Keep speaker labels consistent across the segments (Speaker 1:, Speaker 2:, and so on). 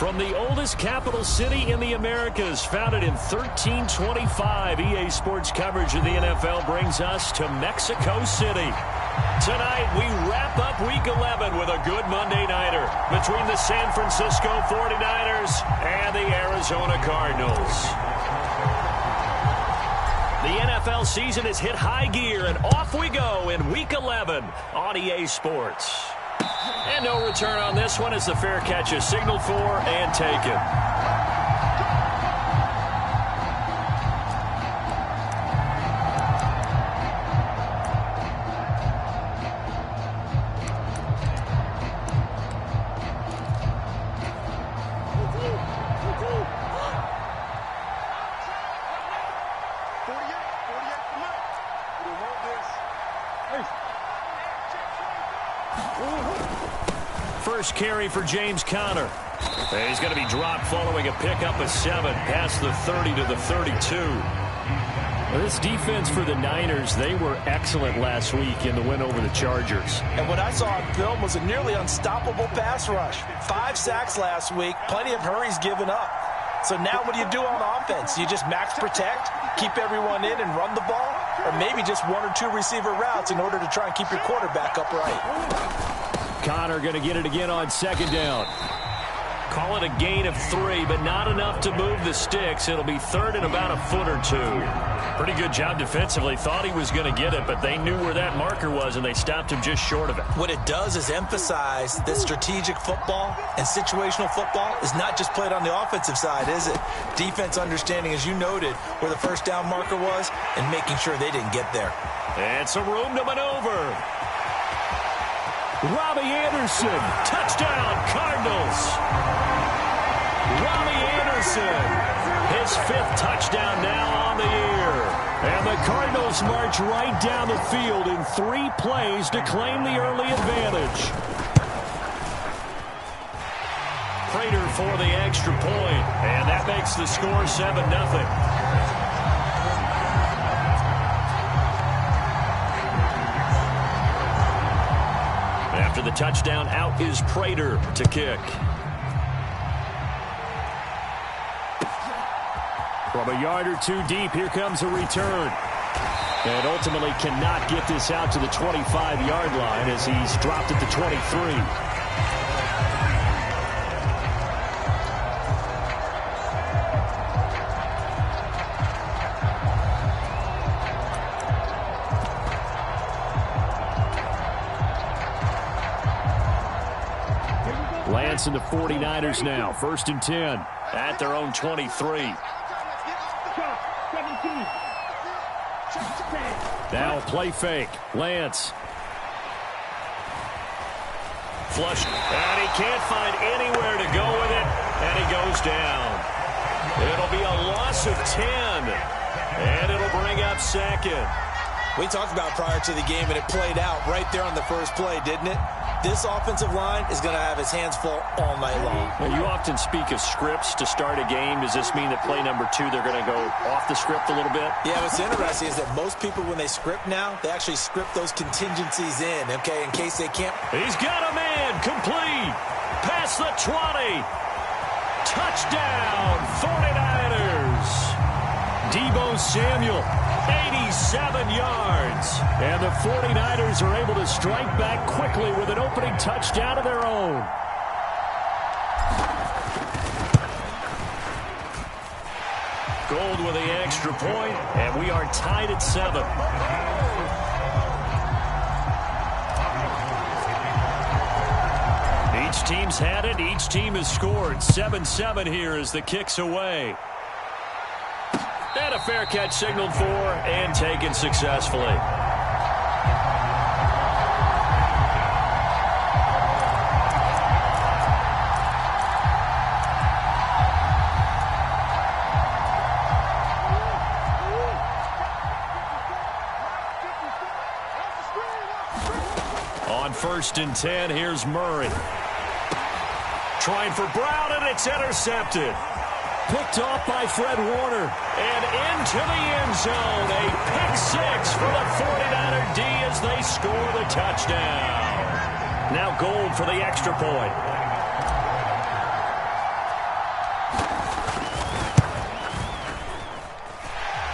Speaker 1: From the oldest capital city in the Americas, founded in 1325, EA Sports coverage of the NFL brings us to Mexico City. Tonight, we wrap up Week 11 with a good Monday nighter between the San Francisco 49ers and the Arizona Cardinals. The NFL season has hit high gear, and off we go in Week 11 on EA Sports. And no return on this one as the fair catch is signaled for and taken. First carry for James Conner. And he's going to be dropped following a pickup of 7 past the 30 to the 32. Well, this defense for the Niners, they were excellent last week in the win over the Chargers.
Speaker 2: And what I saw on film was a nearly unstoppable pass rush. 5 sacks last week, plenty of hurries given up. So now what do you do on offense? You just max protect, keep everyone in and run the ball, or maybe just 1 or 2 receiver routes in order to try and keep your quarterback upright.
Speaker 1: Conner going to get it again on second down. Call it a gain of 3, but not enough to move the sticks. It'll be third and about a foot or 2. Pretty good job defensively. Thought he was going to get it, but they knew where that marker was, and they stopped him just short of it.
Speaker 2: What it does is emphasize that strategic football and situational football is not just played on the offensive side, is it? Defense understanding, as you noted, where the first down marker was and making sure they didn't get there.
Speaker 1: And some room to maneuver. Robbie Anderson, touchdown, Cardinals. Robbie Anderson, his 5th touchdown now on the year. And the Cardinals march right down the field in 3 plays to claim the early advantage. Prater for the extra point, and that makes the score 7-0. After the touchdown, out is Prater to kick. From a yard or 2 deep, here comes a return. And ultimately cannot get this out to the 25-yard line as he's dropped at the 23. Lance and the 49ers now. 1st and 10 at their own 23. Now play fake. Lance. Flush. And he can't find anywhere to go with it. And he goes down. It'll be a loss of 10. And it'll bring up 2nd.
Speaker 2: We talked about prior to the game, and it played out right there on the first play, didn't it? This offensive line is going to have his hands full all night long.
Speaker 1: Well, you often speak of scripts to start a game. Does this mean that play number 2, they're going to go off the script a little bit?
Speaker 2: Yeah, what's interesting is that most people, when they script now, they actually script those contingencies in, okay, in case they can't.
Speaker 1: He's got a man, complete, past the 20. Touchdown, 49ers. Deebo Samuel. 87 yards. And the 49ers are able to strike back quickly with an opening touchdown of their own. Gold with the extra point, and we are tied at 7. Each team's had it. Each team has scored. 7-7 here as the kick's away. And a fair catch signaled for and taken successfully. On 1st and 10, here's Murray. Trying for Brown, and it's intercepted. Picked off by Fred Warner. And into the end zone. A pick 6 for the 49er D as they score the touchdown. Now Gold for the extra point.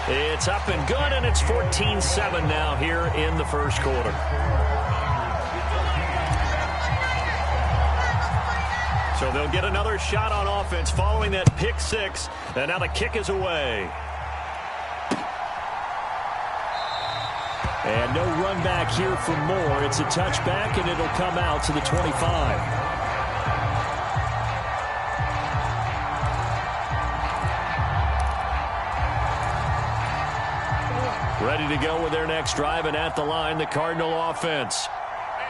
Speaker 1: It's up and good, and it's 14-7 now here in the first quarter. So they'll get another shot on offense following that pick six, and now the kick is away. And no run back here for Moore. It's a touchback, and it'll come out to the 25. Ready to go with their next drive, and at the line, the Cardinal offense.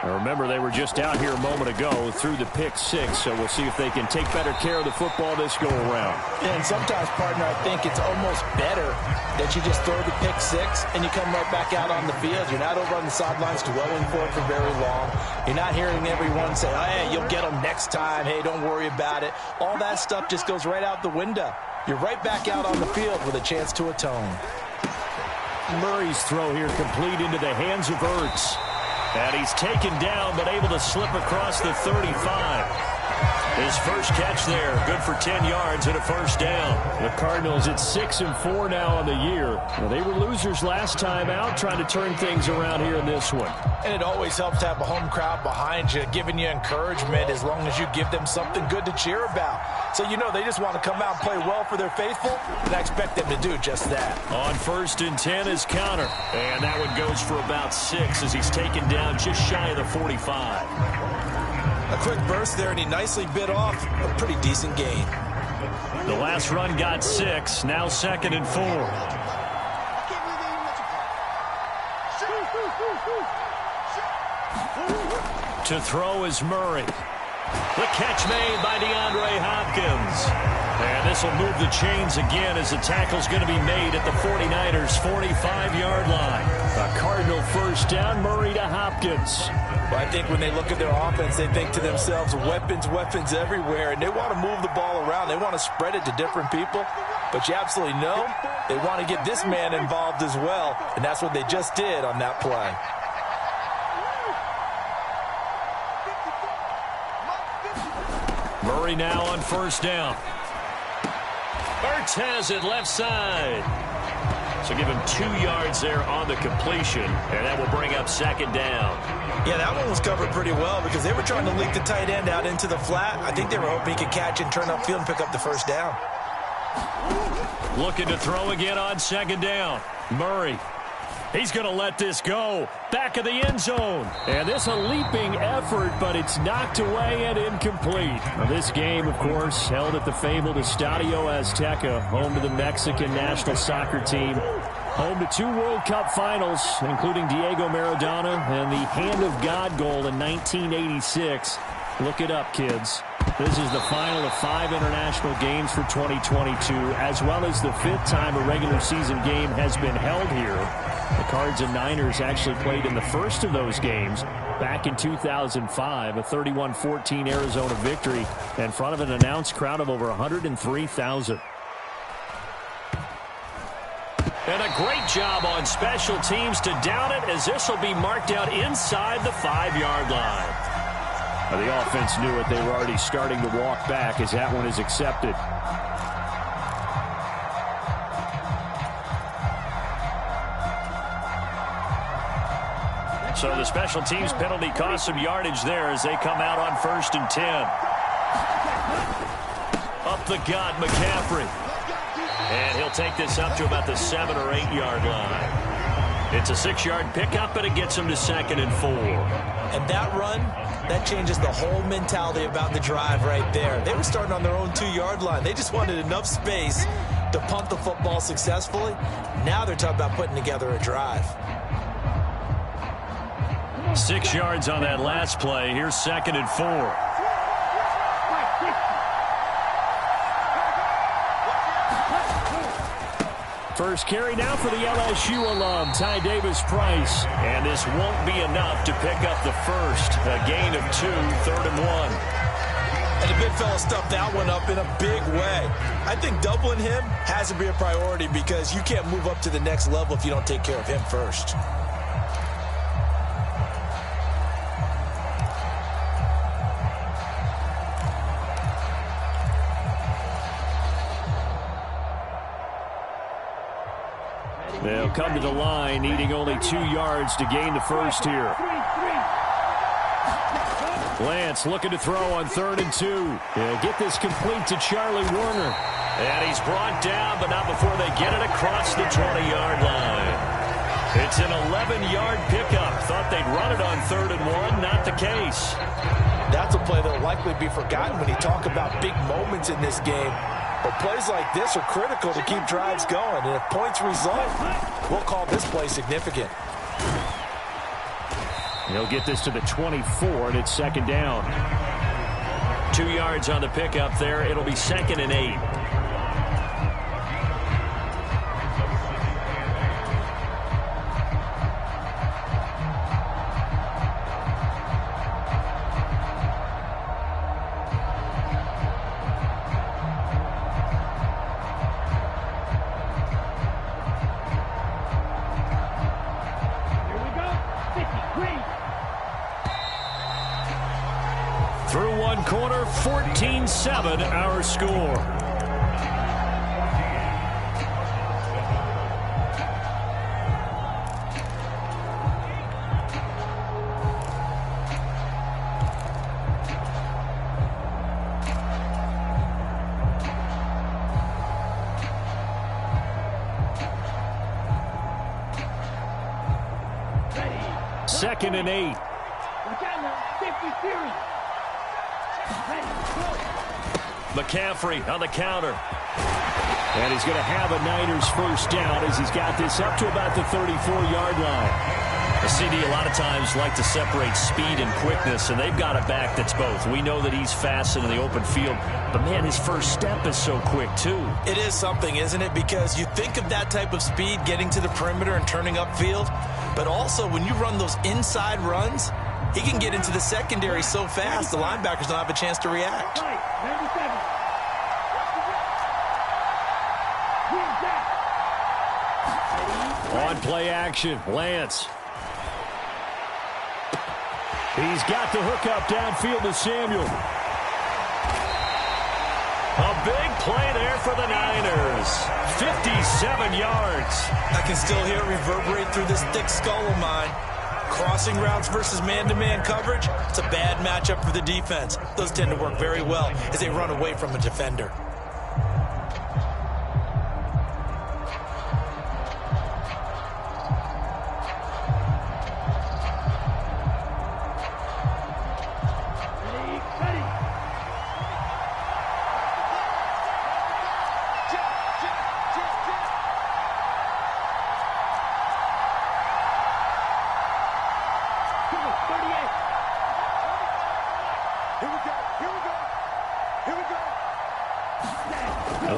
Speaker 1: Now remember, they were just out here a moment ago through the pick six, so we'll see if they can take better care of the football this go-around.
Speaker 2: Yeah, and sometimes, partner, I think it's almost better that you just throw the pick six and you come right back out on the field. You're not over on the sidelines dwelling for it for very long. You're not hearing everyone say, oh, hey, you'll get them next time. Hey, don't worry about it. All that stuff just goes right out the window. You're right back out on the field with a chance to atone.
Speaker 1: Murray's throw here complete into the hands of Ertz. And he's taken down, but able to slip across the 35. His first catch there, good for 10 yards and a first down. The Cardinals at 6-4 now on the year. Well, they were losers last time out, trying to turn things around here in this one.
Speaker 2: And it always helps to have a home crowd behind you, giving you encouragement as long as you give them something good to cheer about. So, you know, they just want to come out and play well for their faithful, and I expect them to do just that.
Speaker 1: On 1st and 10 is counter. And that one goes for about 6 as he's taken down just shy of the 45.
Speaker 2: A quick burst there, and he nicely bit off a pretty decent gain.
Speaker 1: The last run got 6, now 2nd and 4. To throw is Murray. The catch made by DeAndre Hopkins. And this will move the chains again as the tackle's going to be made at the 49ers' 45-yard line. A Cardinal first down, Murray to Hopkins.
Speaker 2: Well, I think when they look at their offense, they think to themselves, weapons, weapons everywhere, and they want to move the ball around. They want to spread it to different people, but you absolutely know they want to get this man involved as well, and that's what they just did on that play.
Speaker 1: Murray now on first down. Ertz has it left side. So give him 2 yards there on the completion, and that will bring up 2nd down.
Speaker 2: Yeah, that one was covered pretty well because they were trying to leak the tight end out into the flat. I think they were hoping he could catch and turn upfield and pick up the first down.
Speaker 1: Looking to throw again on 2nd down. Murray. He's going to let this go. Back of the end zone. And this a leaping effort, but it's knocked away and incomplete. Now, this game, of course, held at the fabled Estadio Azteca, home to the Mexican national soccer team. Home to 2 World Cup finals, including Diego Maradona and the Hand of God goal in 1986. Look it up, kids. This is the final of 5 international games for 2022, as well as the 5th time a regular season game has been held here. The Cards and Niners actually played in the first of those games back in 2005, a 31-14 Arizona victory in front of an announced crowd of over 103,000. And a great job on special teams to down it, as this will be marked out inside the 5-yard line. Now, the offense knew it. They were already starting to walk back as that one is accepted. So the special teams penalty cost some yardage there as they come out on 1st and 10. Up the gut, McCaffrey. And he'll take this up to about the 7 or 8 yard line. It's a 6-yard pickup, and it gets him to 2nd and 4.
Speaker 2: And that run, that changes the whole mentality about the drive right there. They were starting on their own 2-yard line. They just wanted enough space to punt the football successfully. Now they're talking about putting together a drive.
Speaker 1: 6 yards on that last play. Here's 2nd and 4. First carry now for the LSU alum, Ty Davis-Price. And this won't be enough to pick up the first. A gain of 2, 3rd and 1.
Speaker 2: And the big fella stuffed that one up in a big way. I think doubling him has to be a priority because you can't move up to the next level if you don't take care of him first.
Speaker 1: They'll come to the line, needing only 2 yards to gain the first here. Lance looking to throw on 3rd and 2. He'll get this complete to Charlie Warner. And he's brought down, but not before they get it across the 20-yard line. It's an 11-yard pickup. Thought they'd run it on 3rd and 1. Not the case.
Speaker 2: That's a play that will likely be forgotten when you talk about big moments in this game. But plays like this are critical to keep drives going. And if points result, we'll call this play significant.
Speaker 1: He'll get this to the 24, and it's 2nd down. 2 yards on the pickup there. It'll be 2nd and 8. Through one quarter, 14-7 our score. Second and 8. McCaffrey on the counter. And he's going to have a Niners first down as he's got this up to about the 34-yard line. The CD a lot of times like to separate speed and quickness, and they've got a back that's both. We know that he's fast in the open field, but, man, his first step is so quick, too.
Speaker 2: It is something, isn't it? Because you think of that type of speed getting to the perimeter and turning upfield, but also when you run those inside runs, he can get into the secondary so fast the linebackers don't have a chance to react.
Speaker 1: On play action, Lance. He's got the hookup downfield to Samuel. A big play there for the Niners. 57 yards.
Speaker 2: I can still hear it reverberate through this thick skull of mine. Crossing routes versus man-to-man coverage, it's a bad matchup for the defense. Those tend to work very well as they run away from a defender.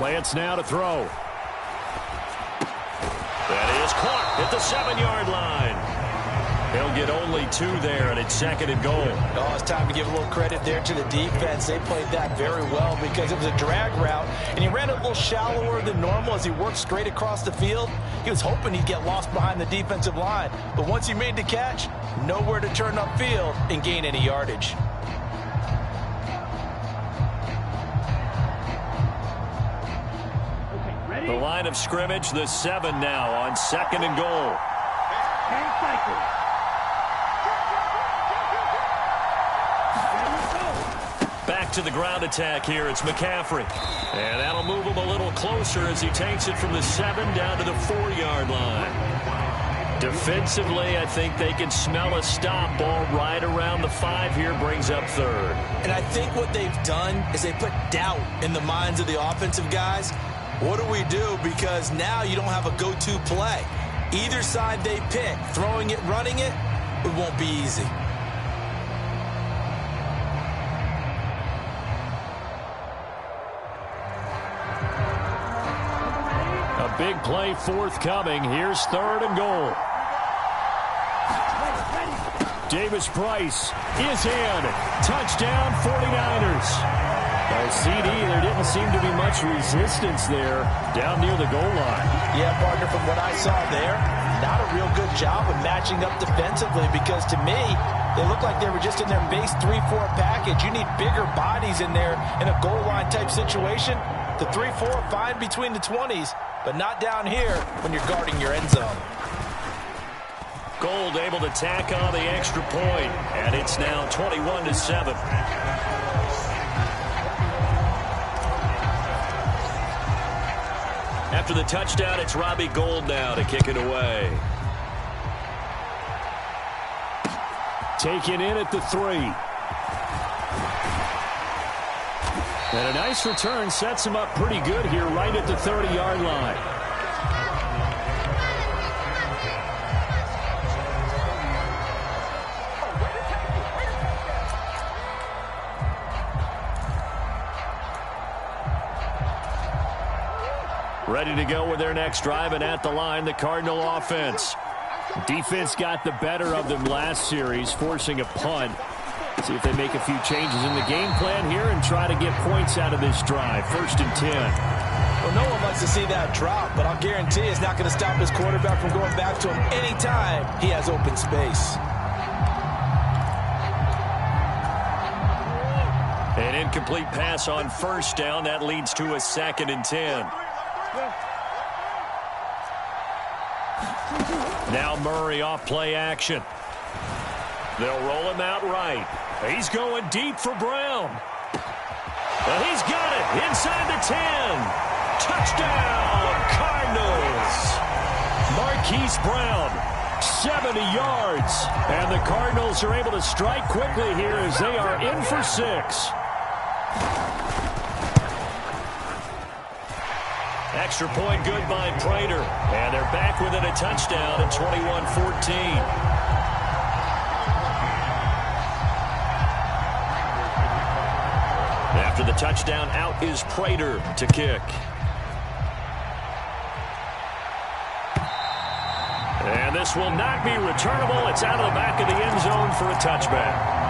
Speaker 1: Lance now to throw. That is caught at the 7-yard line. He'll get only 2 there, and it's 2nd and goal.
Speaker 2: Oh, it's time to give a little credit there to the defense. They played that very well because it was a drag route, and he ran a little shallower than normal as he worked straight across the field. He was hoping he'd get lost behind the defensive line, but once he made the catch, nowhere to turn upfield and gain any yardage.
Speaker 1: The line of scrimmage, the 7 now on 2nd and goal. Back to the ground attack here. It's McCaffrey. And that'll move him a little closer as he takes it from the 7 down to the 4-yard line. Defensively, I think they can smell a stop. Ball right around the 5 here, brings up 3rd.
Speaker 2: And I think what they've done is they put doubt in the minds of the offensive guys. What do we do? Because now you don't have a go-to play. Either side they pick, throwing it, running it, it won't be easy.
Speaker 1: A big play forthcoming. Here's 3rd and goal. Davis Price is in. Touchdown 49ers. CD, there didn't seem to be much resistance there down near the goal line.
Speaker 2: Yeah, partner, from what I saw there, not a real good job of matching up defensively because to me, they looked like they were just in their base 3-4 package. You need bigger bodies in there in a goal line type situation. The 3-4 fine between the 20s, but not down here when you're guarding your end zone.
Speaker 1: Gold able to tack on the extra point, and it's now 21-7. After the touchdown, it's Robbie Gould now to kick it away. Taken in at the 3. And a nice return sets him up pretty good here right at the 30-yard line. Ready to go with their next drive, and at the line, the Cardinal offense. Defense got the better of them last series, forcing a punt. See if they make a few changes in the game plan here and try to get points out of this drive. 1st and 10.
Speaker 2: Well, no one likes to see that drop, but I'll guarantee it's not going to stop his quarterback from going back to him anytime he has open space.
Speaker 1: An incomplete pass on 1st down. That leads to a 2nd and 10. Now Murray off play action. They'll roll him out right. He's going deep for Brown. And he's got it inside the 10. Touchdown, Cardinals. Marquise Brown, 70 yards. And the Cardinals are able to strike quickly here as they are in for 6. Extra point good by Prater. And they're back within a touchdown at 21-14. After the touchdown, out is Prater to kick. And this will not be returnable. It's out of the back of the end zone for a touchback.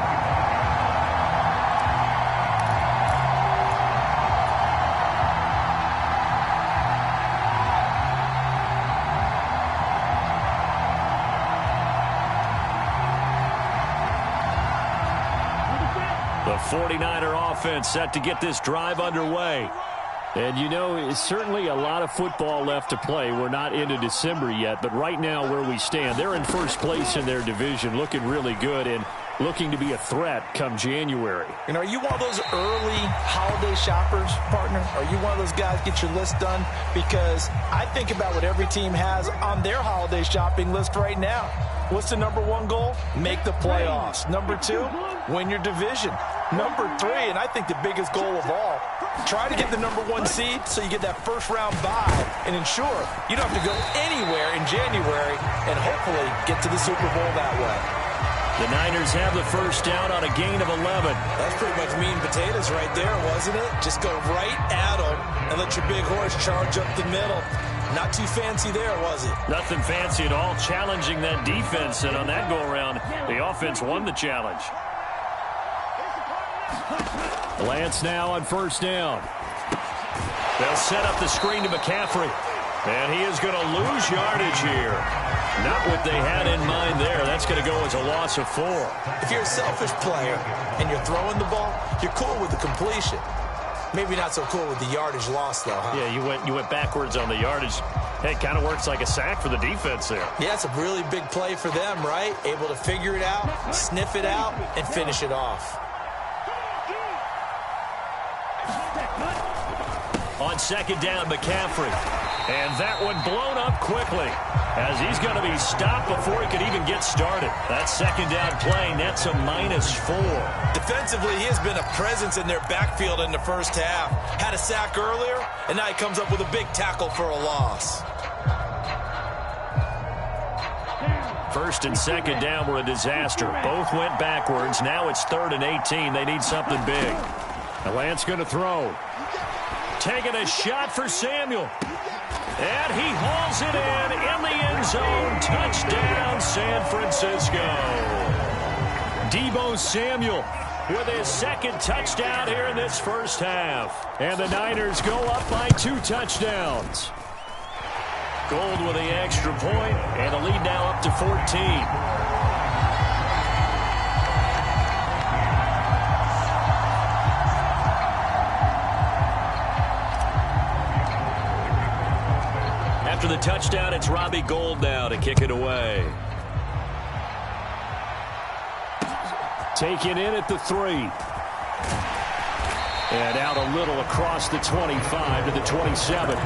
Speaker 1: The 49er offense set to get this drive underway. And, you know, it's certainly a lot of football left to play. We're not into December yet, but right now where we stand, they're in first place in their division, looking really good and looking to be a threat come January.
Speaker 2: You know, are you one of those early holiday shoppers, partner? Are you one of those guys get your list done? Because I think about what every team has on their holiday shopping list right now. What's the #1 goal? Make the playoffs. #2, win your division. #3, and I think the biggest goal of all, try to get the #1 seed so you get that first-round bye and ensure you don't have to go anywhere in January and hopefully get to the Super Bowl that way.
Speaker 1: The Niners have the first down on a gain of 11.
Speaker 2: That's pretty much meat and potatoes right there, wasn't it? Just go right at them and let your big horse charge up the middle. Not too fancy there, was it?
Speaker 1: Nothing fancy at all, challenging that defense, and on that go-around, the offense won the challenge. Lance now on first down. They'll set up the screen to McCaffrey. And he is going to lose yardage here. Not what they had in mind there. That's going to go as a loss of 4.
Speaker 2: If you're a selfish player and you're throwing the ball, you're cool with the completion. Maybe not so cool with the yardage loss, though, huh?
Speaker 1: Yeah, you went backwards on the yardage. Hey, it kind of works like a sack for the defense there.
Speaker 2: Yeah, it's a really big play for them, right? Able to figure it out, sniff it out, and finish it off.
Speaker 1: On second down, McCaffrey. And that one blown up quickly as he's going to be stopped before he could even get started. That second down play nets a -4.
Speaker 2: Defensively, he has been a presence in their backfield in the first half. Had a sack earlier, and now he comes up with a big tackle for a loss.
Speaker 1: First and second down were a disaster. Both went backwards. Now it's 3rd and 18. They need something big. And Lance going to throw. Taking a shot for Samuel. And he hauls it in the end zone. Touchdown, San Francisco. Deebo Samuel with his second touchdown here in this first half. And the Niners go up by 2 touchdowns. Gold with the extra point, and the lead now up to 14. after the touchdown, it's Robbie Gould now to kick it away. Taken in at the 3. And out a little across the 25 to the 27.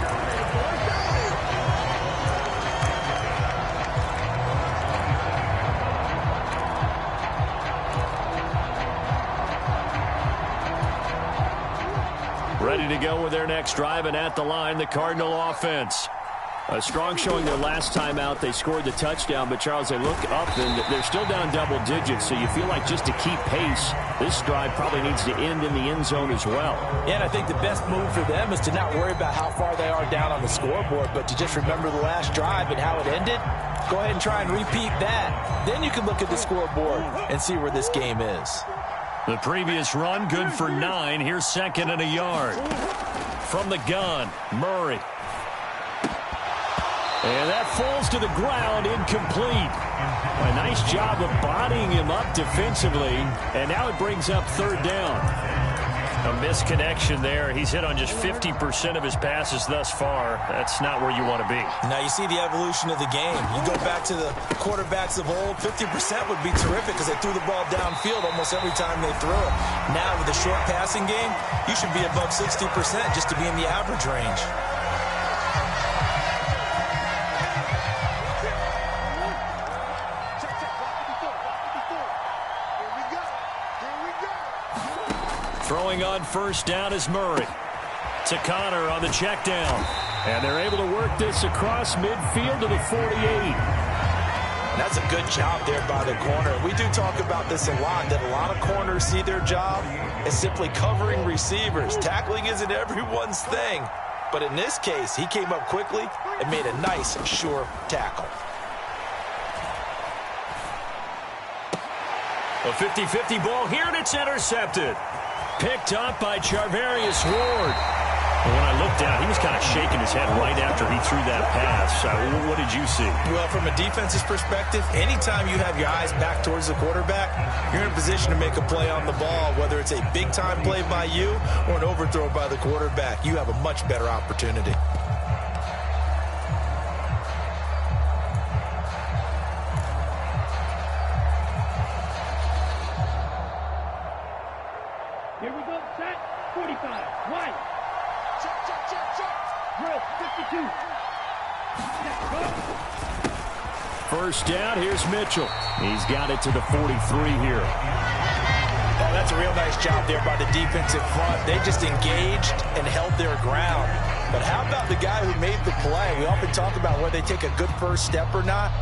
Speaker 1: Ready to go with their next drive, and at the line, the Cardinal offense. A strong showing their last time out. They scored the touchdown, but, Charles, they look up, and they're still down double digits, so you feel like just to keep pace, this drive probably needs to end in the end zone as well.
Speaker 2: Yeah, and I think the best move for them is to not worry about how far they are down on the scoreboard, but to just remember the last drive and how it ended. Go ahead and try and repeat that. Then you can look at the scoreboard and see where this game is.
Speaker 1: The previous run, good for 9. Here's 2nd and a yard. From the gun, Murray. And that falls to the ground, incomplete. A nice job of bodying him up defensively, and now it brings up 3rd down. A misconnection there. He's hit on just 50% of his passes thus far. That's not where you want to be.
Speaker 2: Now you see the evolution of the game. You go back to the quarterbacks of old, 50% would be terrific because they threw the ball downfield almost every time they threw it. Now with the short passing game, you should be above 60% just to be in the average range.
Speaker 1: Throwing on 1st down is Murray. To Connor on the check down. And they're able to work this across midfield to the 48.
Speaker 2: That's a good job there by the corner. We do talk about this a lot, that a lot of corners see their job as simply covering receivers. Tackling isn't everyone's thing. But in this case, he came up quickly and made a nice, sure tackle.
Speaker 1: A 50-50 ball here, and it's intercepted. Picked up by Charvarius Ward. When I looked down, he was kind of shaking his head right after he threw that pass. What did you see?
Speaker 2: Well, from a defense's perspective, anytime you have your eyes back towards the quarterback, you're in a position to make a play on the ball, whether it's a big-time play by you or an overthrow by the quarterback. You have a much better opportunity.
Speaker 3: Here we go, set, 45, right. Check. Drill, 52.
Speaker 1: First down, here's Mitchell. He's got it to the 43 here.
Speaker 2: Oh, that's a real nice job there by the defensive front. They just engaged and held their ground. But how about the guy who made the play? We often talk about whether they take a good first step or not.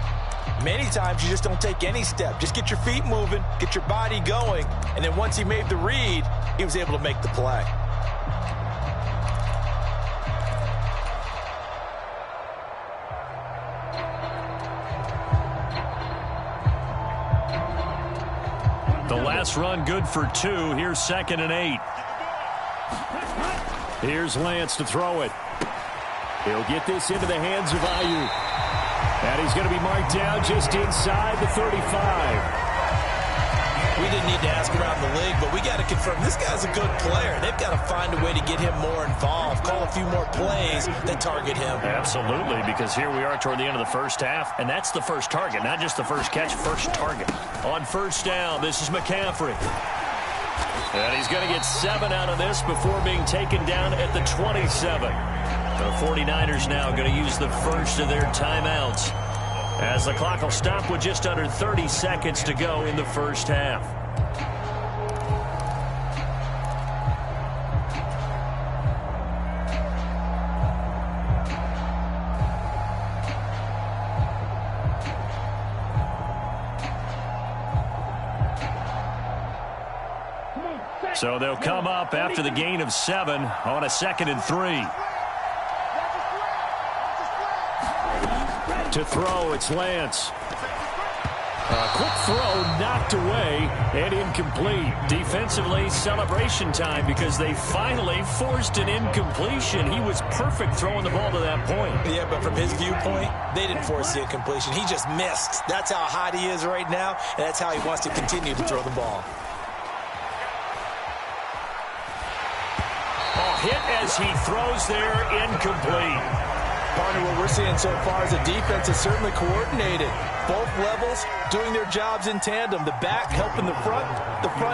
Speaker 2: Many times you just don't take any step. Just get your feet moving, get your body going, and then once he made the read, he was able to make the play.
Speaker 1: The last run good for 2. Here's 2nd and 8. Here's Lance to throw it. He'll get this into the hands of Ayuk. And he's going to be marked down just inside the 35.
Speaker 2: We didn't need to ask around the league, but we got to confirm this guy's a good player. They've got to find a way to get him more involved, call a few more plays that target him.
Speaker 1: Absolutely, because here we are toward the end of the first half, and that's the first target, not just the first catch, first target. On 1st down, this is McCaffrey. And he's going to get 7 out of this before being taken down at the 27. The 49ers now going to use the first of their timeouts, as the clock will stop with just under 30 seconds to go in the first half. So they'll come up after the gain of 7 on a 2nd and 3. To throw, it's Lance. A quick throw knocked away and incomplete. Defensively, celebration time because they finally forced an incompletion. He was perfect throwing the ball to that point.
Speaker 2: Yeah, but from his viewpoint, they didn't force the incompletion. He just missed. That's how hot he is right now, and that's how he wants to continue to throw the ball.
Speaker 1: A hit as he throws there, incomplete.
Speaker 2: Partner, what we're seeing so far is the defense is certainly coordinated. Both levels doing their jobs in tandem. The back helping the front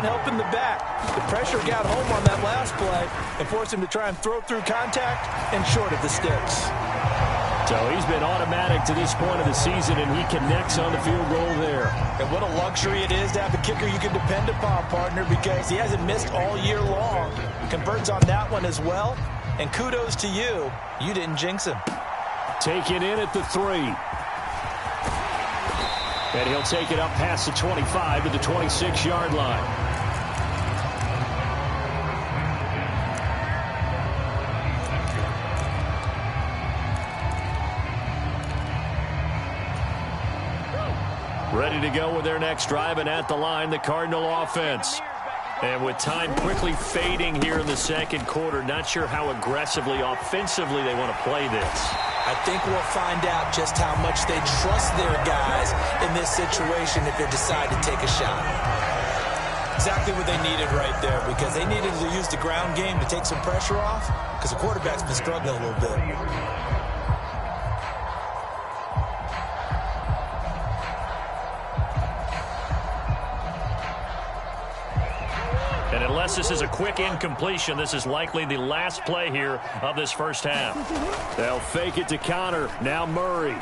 Speaker 2: helping the back. The pressure got home on that last play and forced him to try and throw through contact and short of the sticks.
Speaker 1: So he's been automatic to this point of the season, and he connects on the field goal there.
Speaker 2: And what a luxury it is to have a kicker you can depend upon, partner, because he hasn't missed all year long. Converts on that one as well. And kudos to you. You didn't jinx him.
Speaker 1: Taken in at the 3. And he'll take it up past the 25 to the 26-yard line. Ready to go with their next drive, and at the line, the Cardinal offense. And with time quickly fading here in the second quarter, not sure how aggressively, offensively they want to play this.
Speaker 2: I think we'll find out just how much they trust their guys in this situation if they decide to take a shot. Exactly what they needed right there, because they needed to use the ground game to take some pressure off, because the quarterback's been struggling a little bit.
Speaker 1: And unless this is a quick incompletion, this is likely the last play here of this first half. They'll fake it to counter. Now Murray.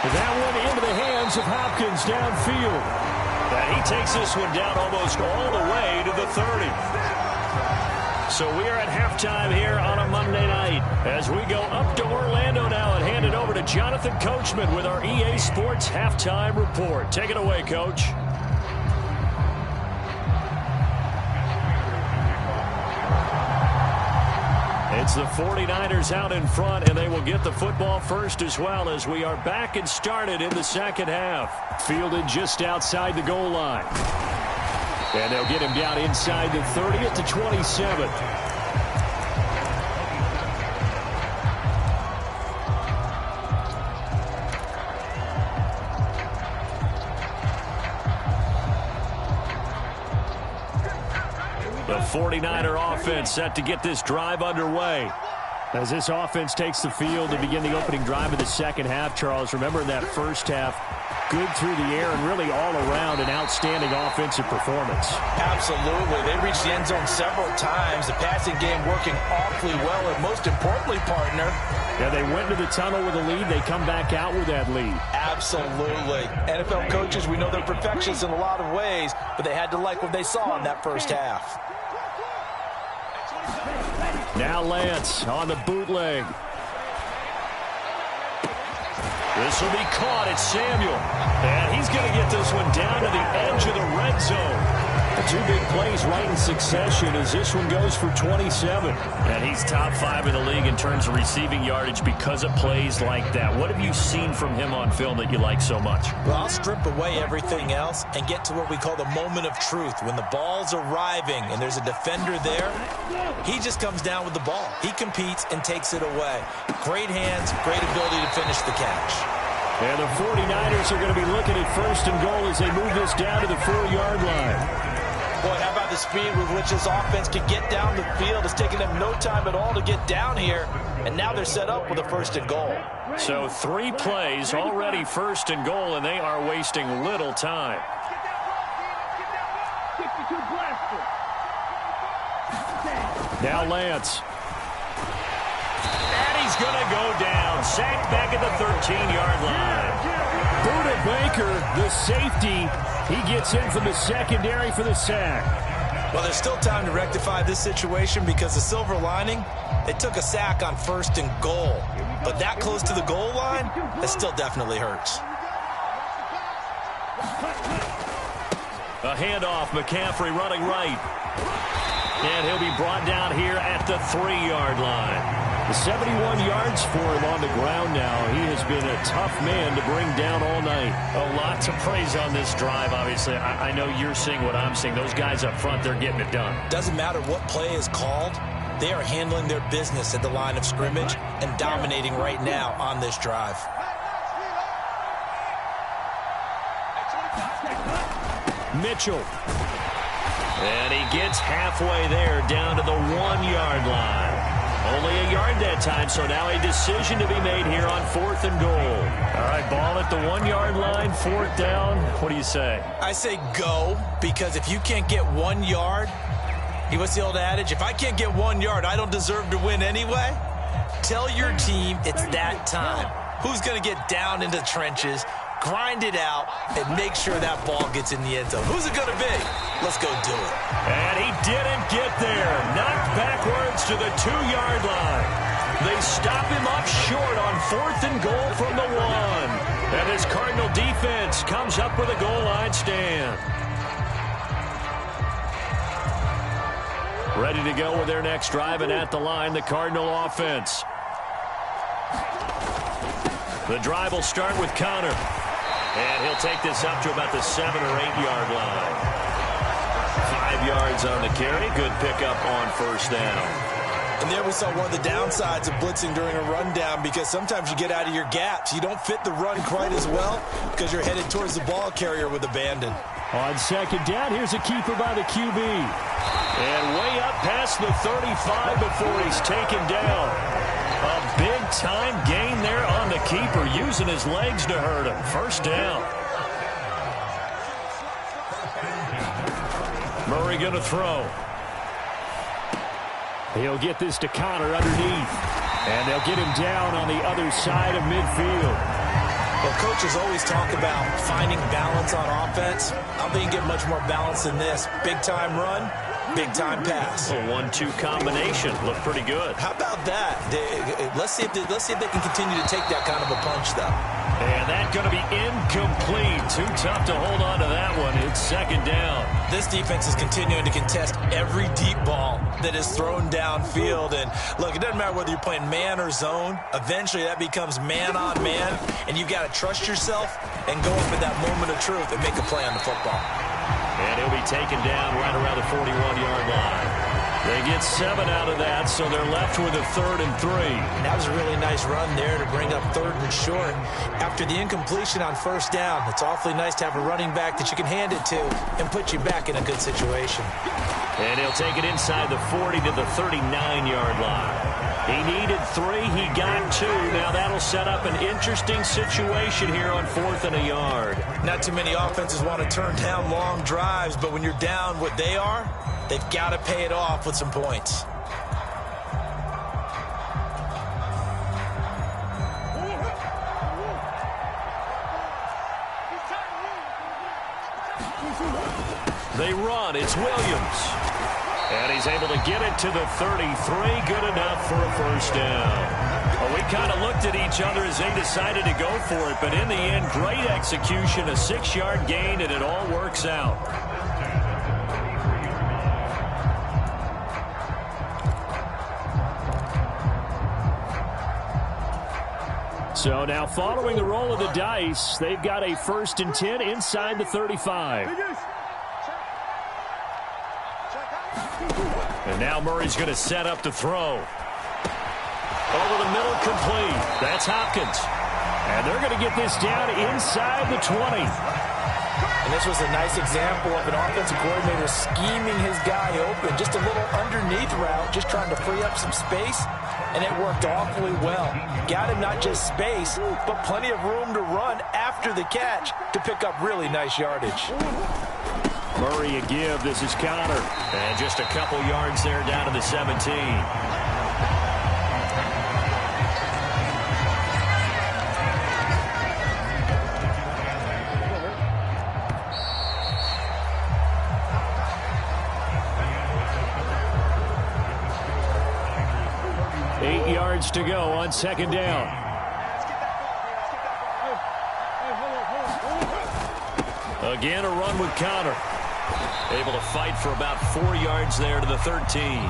Speaker 1: That one into the hands of Hopkins downfield. And he takes this one down almost all the way to the 30. So we are at halftime here on a Monday night as we go up to Orlando now and hand it over to Jonathan Coachman with our EA Sports Halftime Report. Take it away, Coach. It's the 49ers out in front, and they will get the football first as well as we are back and started in the second half. Fielded just outside the goal line. And they'll get him down inside the 30 at the 27. The 49er offense set to get this drive underway. As this offense takes the field to begin the opening drive of the second half, Charles, remember in that first half, good through the air and really all around an outstanding offensive performance.
Speaker 2: Absolutely. They reached the end zone several times. The passing game working awfully well, and most importantly, partner.
Speaker 1: Yeah, they went to the tunnel with a lead. They come back out with that lead.
Speaker 2: Absolutely. NFL coaches, we know they're perfectionists in a lot of ways, but they had to like what they saw in that first half.
Speaker 1: Now Lance on the bootleg. This will be caught. It's Samuel. And he's going to get this one down to the edge of the red zone. The two big plays right in succession as this one goes for 27. And he's top 5 in the league in terms of receiving yardage because of plays like that. What have you seen from him on film that you like so much?
Speaker 2: Well, I'll strip away everything else and get to what we call the moment of truth. When the ball's arriving and there's a defender there, he just comes down with the ball. He competes and takes it away. Great hands, great ability to finish the catch.
Speaker 1: And the 49ers are going to be looking at first and goal as they move this down to the 4-yard line.
Speaker 2: Boy, how about the speed with which this offense can get down the field? It's taken them no time at all to get down here, and now they're set up with a first and goal.
Speaker 1: So 3 plays already first and goal, and they are wasting little time. Now Lance. And he's going to go down. Sacked back at the 13-yard line. Buda Baker, the safety, he gets in from the secondary for the sack.
Speaker 2: Well, there's still time to rectify this situation because the silver lining, they took a sack on first and goal. But that close to the goal line, that still definitely hurts.
Speaker 1: A handoff, McCaffrey running right. And he'll be brought down here at the 3-yard line. The 71 yards for him on the ground now. He has been a tough man to bring down all night. A lot to praise on this drive, obviously. I know you're seeing what I'm seeing. Those guys up front, they're getting it done.
Speaker 2: Doesn't matter what play is called. They are handling their business at the line of scrimmage and dominating right now on this drive.
Speaker 1: Mitchell. And he gets halfway there down to the 1-yard line. Only a yard that time, so now a decision to be made here on 4th and goal. All right, ball at the 1-yard line, 4th down. What do you say?
Speaker 2: I say go, because if you can't get 1 yard, what's the old adage? If I can't get 1 yard, I don't deserve to win anyway. Tell your team it's that time. Who's going to get down into the trenches, grind it out, and make sure that ball gets in the end zone? Who's it going to be? Let's go do it.
Speaker 1: And he didn't get there. Knocked backwards to the 2-yard line. They stop him up short on 4th and goal from the 1. And his Cardinal defense comes up with a goal line stand. Ready to go with their next drive, and at the line, the Cardinal offense. The drive will start with Connor. And he'll take this up to about the 7- or 8-yard line. 5 yards on the carry. Good pickup on 1st down.
Speaker 2: And there we saw one of the downsides of blitzing during a rundown, because sometimes you get out of your gaps. You don't fit the run quite as well because you're headed towards the ball carrier with abandon.
Speaker 1: On 2nd down, here's a keeper by the QB. And way up past the 35 before he's taken down. A big-time gain there on the keeper, using his legs to hurt him. 1st down. Murray going to throw. He'll get this to Connor underneath. And they'll get him down on the other side of midfield.
Speaker 2: Well, coaches always talk about finding balance on offense. I don't think you get much more balance than this. Big-time run, big-time pass.
Speaker 1: A 1-2 combination. Looked pretty good.
Speaker 2: How about that? Let's see if they can continue to take that kind of a punch, though.
Speaker 1: And that's going to be incomplete. Too tough to hold on to that one. It's 2nd down.
Speaker 2: This defense is continuing to contest every deep ball that is thrown downfield. And, look, it doesn't matter whether you're playing man or zone. Eventually, that becomes man-on-man, and you've got to trust yourself and go up at that moment of truth and make a play on the football.
Speaker 1: And he'll be taken down right around the 41-yard line. They get 7 out of that, so they're left with a 3rd and 3.
Speaker 2: And that was a really nice run there to bring up 3rd and short. After the incompletion on 1st down, it's awfully nice to have a running back that you can hand it to and put you back in a good situation.
Speaker 1: And he'll take it inside the 40 to the 39-yard line. He needed 3. He got 2. Now that'll set up an interesting situation here on 4th and a yard.
Speaker 2: Not too many offenses want to turn down long drives, but when you're down what they are, they've got to pay it off with some points.
Speaker 1: They run. It's Williams. And he's able to get it to the 33. Good enough for a 1st down. Well, we kind of looked at each other as they decided to go for it, but in the end, great execution, a 6-yard gain, and it all works out. So now following the roll of the dice, they've got a 1st and 10 inside the 35. And now Murray's going to set up to throw. Over the middle, complete. That's Hopkins. And they're going to get this down inside the 20.
Speaker 2: And this was a nice example of an offensive coordinator scheming his guy open. Just a little underneath route, just trying to free up some space. And it worked awfully well. Got him not just space, but plenty of room to run after the catch to pick up really nice yardage.
Speaker 1: Murray a give. This is Connor. And just a couple yards there down to the 17. To go on 2nd down. Again, a run with Connor. Able to fight for about 4 yards there to the 13.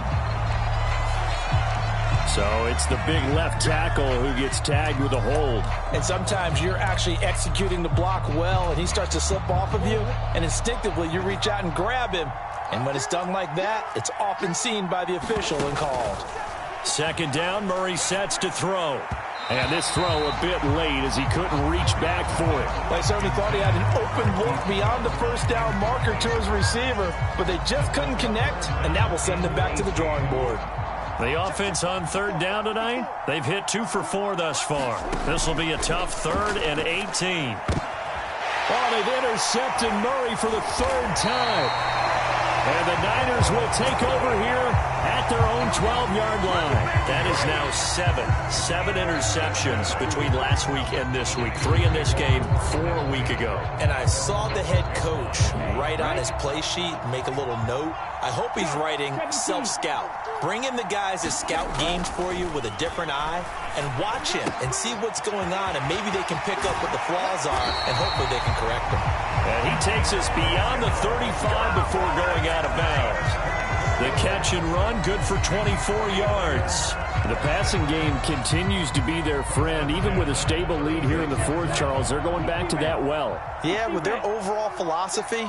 Speaker 1: So it's the big left tackle who gets tagged with a hold.
Speaker 2: And sometimes you're actually executing the block well, and he starts to slip off of you, and instinctively you reach out and grab him. And when it's done like that, it's often seen by the official and called.
Speaker 1: 2nd down, Murray sets to throw. And this throw a bit late as he couldn't reach back for it.
Speaker 2: They certainly thought he had an open look beyond the 1st down marker to his receiver, but they just couldn't connect, and that will send them back to the drawing board.
Speaker 1: The offense on third down tonight, they've hit 2 for 4 thus far. This will be a tough 3rd and 18.
Speaker 4: Oh, they've intercepted Murray for the 3rd time.
Speaker 1: And the Niners will take over here at their own 12-yard line. That is now 7 interceptions between last week and this week. 3 in this game, 4 a week ago.
Speaker 2: And I saw the head coach write on his play sheet, make a little note. I hope he's writing self-scout. Bring in the guys that scout games for you with a different eye and watch him and see what's going on, and maybe they can pick up what the flaws are, and hopefully they can correct them.
Speaker 1: And he takes us beyond the 35 before going out of bounds. The catch and run, good for 24 yards.
Speaker 4: The passing game continues to be their friend. Even with a stable lead here in the 4th, Charles, they're going back to that well.
Speaker 2: Yeah, with their overall philosophy,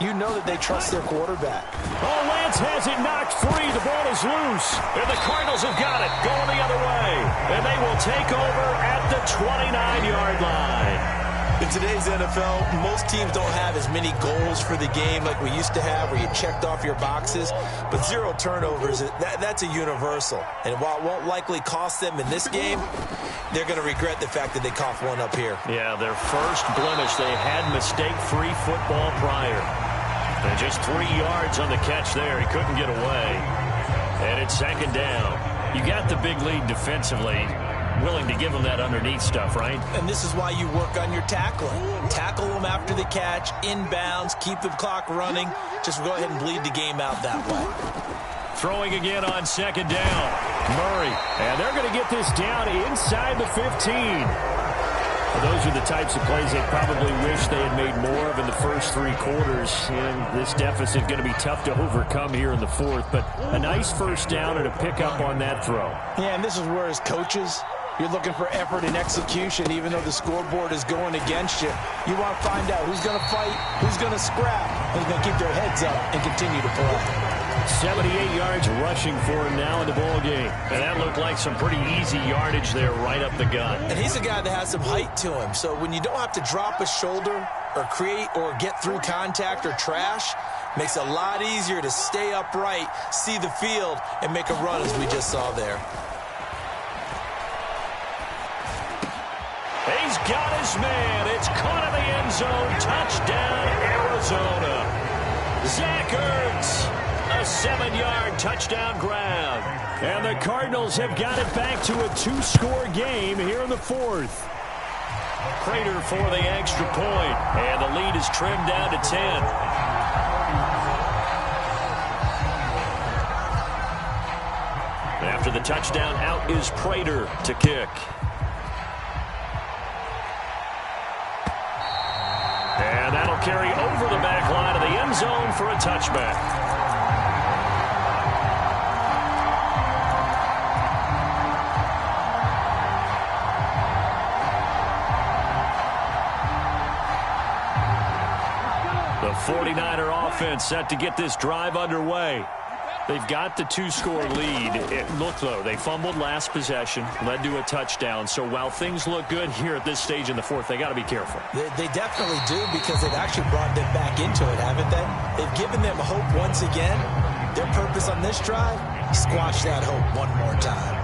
Speaker 2: you know that they trust their quarterback.
Speaker 1: Oh, Lance has it knocked free. The ball is loose. And the Cardinals have got it going the other way. And they will take over at the 29-yard line.
Speaker 2: In today's NFL, most teams don't have as many goals for the game like we used to have, where you checked off your boxes. But 0 turnovers, that's a universal. And while it won't likely cost them in this game, they're going to regret the fact that they coughed one up here.
Speaker 1: Yeah, their first blemish. They had mistake-free football prior. And just 3 yards on the catch there. He couldn't get away. And it's 2nd down. You got the big lead defensively. Willing to give them that underneath stuff, right?
Speaker 2: And this is why you work on your tackling. Tackle them after the catch, inbounds, keep the clock running. Just go ahead and bleed the game out that way.
Speaker 1: Throwing again on 2nd down. Murray. And they're going to get this down inside the 15.
Speaker 4: Those are the types of plays they probably wish they had made more of in the first 3 quarters. And this deficit is going to be tough to overcome here in the 4th. But a nice first down and a pickup on that throw.
Speaker 2: Yeah, and this is where as coaches, you're looking for effort and execution, even though the scoreboard is going against you. You want to find out who's going to fight, who's going to scrap, and who's going to keep their heads up and continue to play.
Speaker 4: 78 yards rushing for him now in the ball game.
Speaker 1: And that looked like some pretty easy yardage there right up the gut.
Speaker 2: And he's a guy that has some height to him. So when you don't have to drop a shoulder or create or get through contact or trash, makes it a lot easier to stay upright, see the field, and make a run as we just saw there.
Speaker 1: He's got his man. It's caught in the end zone. Touchdown, Arizona. Zach Ertz. A 7-yard touchdown grab.
Speaker 4: And the Cardinals have got it back to a 2-score game here in the 4th.
Speaker 1: Prater for the extra point. And the lead is trimmed down to 10. After the touchdown, out is Prater to kick. And that'll carry over the back line of the end zone for a touchback. The 49er offense set to get this drive underway. They've got the 2-score lead. Look, though, they fumbled last possession, led to a touchdown. So while things look good here at this stage in the 4th, they got to be careful.
Speaker 2: They definitely do, because they've actually brought them back into it, haven't they? They've given them hope once again. Their purpose on this drive, squash that hope one more time.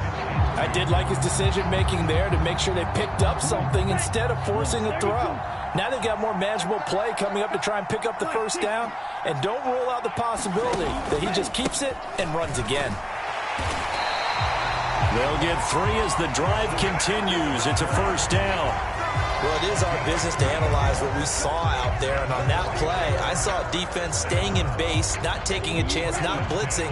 Speaker 2: I did like his decision-making there to make sure they picked up something instead of forcing a throw. Now they've got more manageable play coming up to try and pick up the first down, and don't rule out the possibility that he just keeps it and runs again.
Speaker 1: They'll get 3 as the drive continues. It's a first down.
Speaker 2: Well, it is our business to analyze what we saw out there, and on that play, I saw defense staying in base, not taking a chance, not blitzing,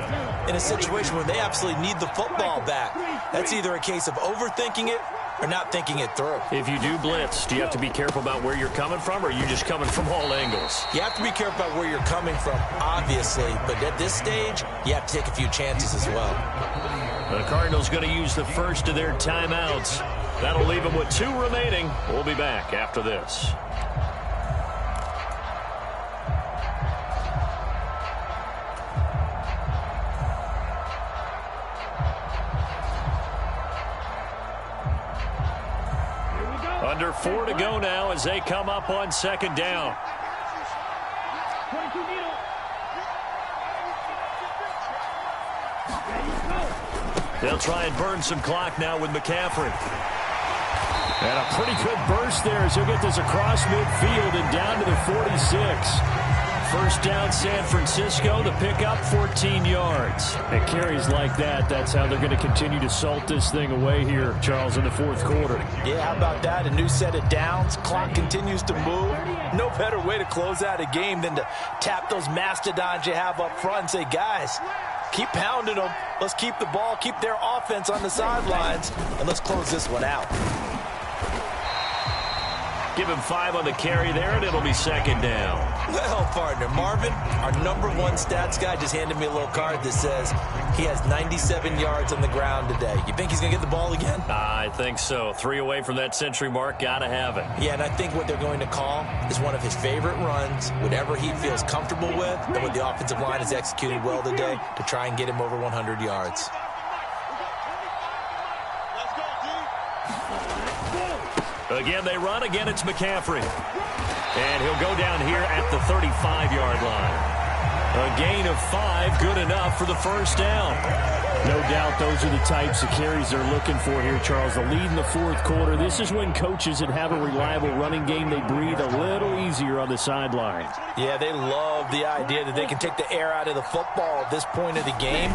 Speaker 2: in a situation where they absolutely need the football back. That's either a case of overthinking it or not thinking it through.
Speaker 1: If you do blitz, do you have to be careful about where you're coming from, or are you just coming from all angles?
Speaker 2: You have to be careful about where you're coming from, obviously, but at this stage, you have to take a few chances as well.
Speaker 1: The Cardinals going to use the first of their timeouts. That'll leave them with 2 remaining. We'll be back after this. Under 4 to go now as they come up on 2nd down.
Speaker 3: 22 Needle. Ready, go.
Speaker 1: They'll try and burn some clock now with McCaffrey. And a pretty good burst there as he'll get this across midfield and down to the 46. First down, San Francisco. The pickup, 14 yards.
Speaker 4: It carries like that. That's how they're going to continue to salt this thing away here, Charles, in the fourth quarter.
Speaker 2: Yeah, how about that? A new set of downs. Clock continues to move. No better way to close out a game than to tap those mastodons you have up front and say, guys, keep pounding them. Let's keep the ball, keep their offense on the sidelines, and let's close this one out.
Speaker 1: Give him 5 on the carry there, and it'll be second down.
Speaker 2: Well, partner, Marvin, our #1 stats guy just handed me a little card that says he has 97 yards on the ground today. You think he's going to get the ball again?
Speaker 1: I think so. 3 away from that century mark. Got to have it.
Speaker 2: Yeah, and I think what they're going to call is one of his favorite runs, whatever he feels comfortable with, and what the offensive line has executed well today to try and get him over 100 yards.
Speaker 1: Again, they run. Again, it's McCaffrey. And he'll go down here at the 35-yard line. A gain of 5, good enough for the first down.
Speaker 4: No doubt those are the types of carries they're looking for here, Charles. The lead in the fourth quarter. This is when coaches that have a reliable running game, they breathe a little easier on the sideline.
Speaker 2: Yeah, they love the idea that they can take the air out of the football at this point of the game.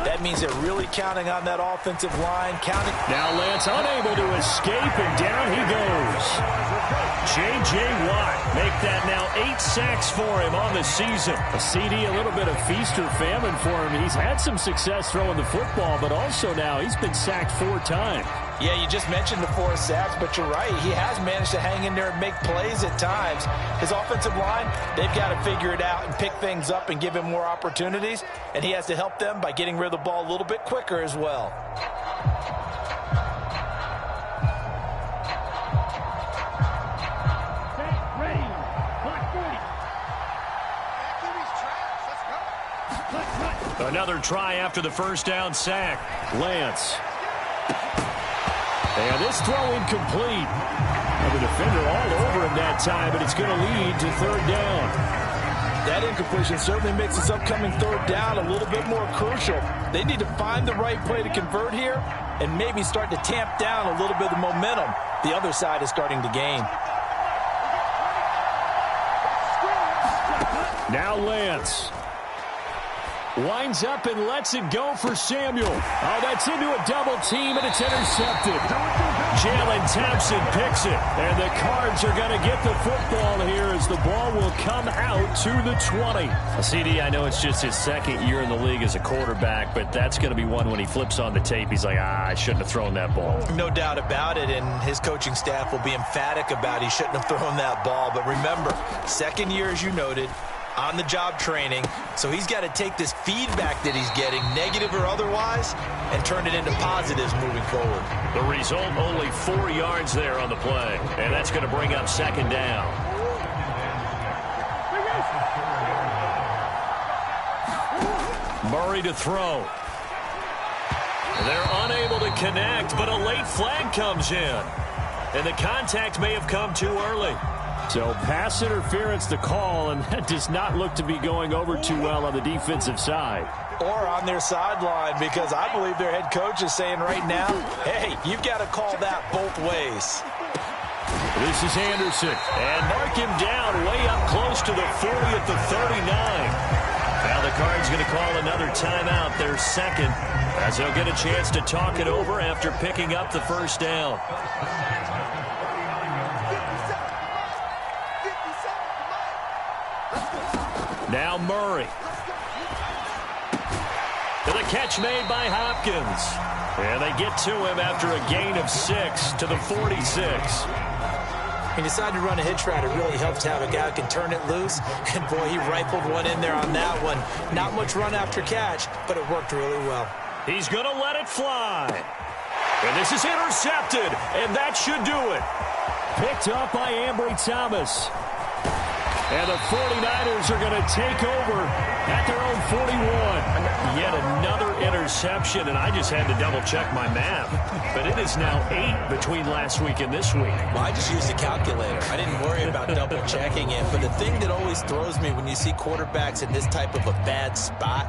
Speaker 2: That means they're really counting on that offensive line.
Speaker 1: Now Lance unable to escape, and down he goes. J.J. Watt make that now 8 sacks for him on the season.
Speaker 4: A CD, a little bit of feast or famine for him. He's had some success throwing the football, but also now he's been sacked 4 times.
Speaker 2: Yeah, you just mentioned the 4 sacks, but you're right. He has managed to hang in there and make plays at times. His offensive line, they've got to figure it out and pick things up and give him more opportunities, and he has to help them by getting rid of the ball a little bit quicker as well.
Speaker 3: Ready. Clock 40.
Speaker 1: Another try after the first down sack.
Speaker 4: Lance. And this throw incomplete. And the defender all over him that time, but it's going to lead to third down.
Speaker 2: That incompletion certainly makes this upcoming third down a little bit more crucial. They need to find the right play to convert here and maybe start to tamp down a little bit of momentum the other side is starting to gain.
Speaker 4: Now Lance. Winds up and lets it go for Samuel. Oh, that's into a double team, and it's intercepted.
Speaker 1: Jalen Thompson picks it, and the Cards are going to get the football here as the ball will come out to the 20. CD, I know it's just his second year in the league as a quarterback, but that's going to be one when he flips on the tape. He's like, I shouldn't have thrown that ball.
Speaker 2: No doubt about it, and his coaching staff will be emphatic about he shouldn't have thrown that ball. But remember, second year, as you noted, on-the-job training, so he's got to take this feedback that he's getting, negative or otherwise, and turn it into positives moving forward.
Speaker 1: The result, only 4 yards there on the play, and that's going to bring up second down. Murray to throw. They're unable to connect, but a late flag comes in, and the contact may have come too early.
Speaker 4: So pass interference to call, and that does not look to be going over too well on the defensive side.
Speaker 2: Or on their sideline, because I believe their head coach is saying right now, hey, you've got to call that both ways.
Speaker 1: This is Anderson, and mark him down way up close to the 40 at the 39. Now the Cards going to call another timeout, their second, as they'll get a chance to talk it over after picking up the first down. Now Murray. The catch made by Hopkins. And they get to him after a gain of 6 to the 46.
Speaker 2: He decided to run a hitch route. It really helps to have a guy who can turn it loose. And, boy, he rifled one in there on that one. Not much run after catch, but it worked really well.
Speaker 1: He's going to let it fly. And this is intercepted, and that should do it.
Speaker 4: Picked up by Ambry Thomas.
Speaker 1: And the 49ers are going to take over at their own 41. Yet another interception, and I just had to double-check my math. But it is now 8 between last week and this week.
Speaker 2: Well, I just used a calculator. I didn't worry about double-checking it. But the thing that always throws me when you see quarterbacks in this type of a bad spot,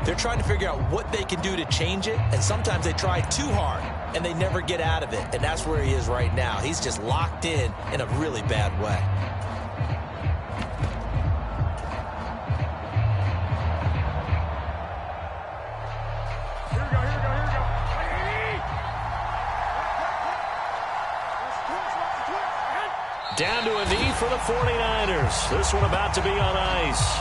Speaker 2: They're trying to figure out what they can do to change it, and sometimes they try too hard, and they never get out of it, and that's where he is right now. He's just locked in a really bad way.
Speaker 1: Down to a knee for the 49ers. This one about to be on ice.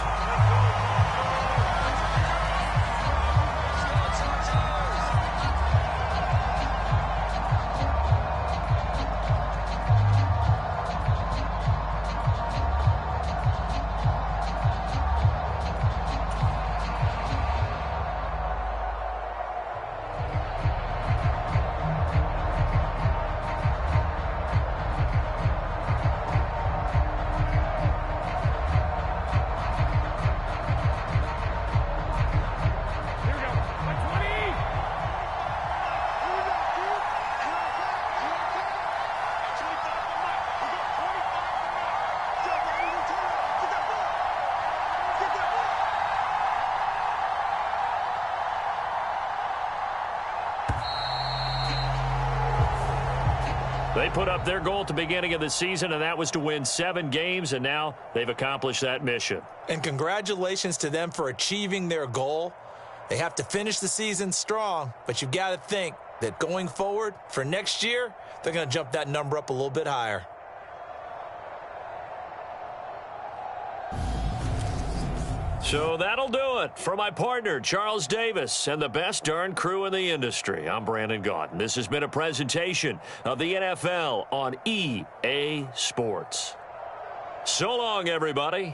Speaker 1: They put up their goal at the beginning of the season, and that was to win 7 games, and now they've accomplished that mission.
Speaker 2: And congratulations to them for achieving their goal. They have to finish the season strong, but you've got to think that going forward for next year, they're going to jump that number up a little bit higher.
Speaker 1: So that'll do it for my partner, Charles Davis, and the best darn crew in the industry. I'm Brandon Gaudin. This has been a presentation of the NFL on EA Sports. So long, everybody.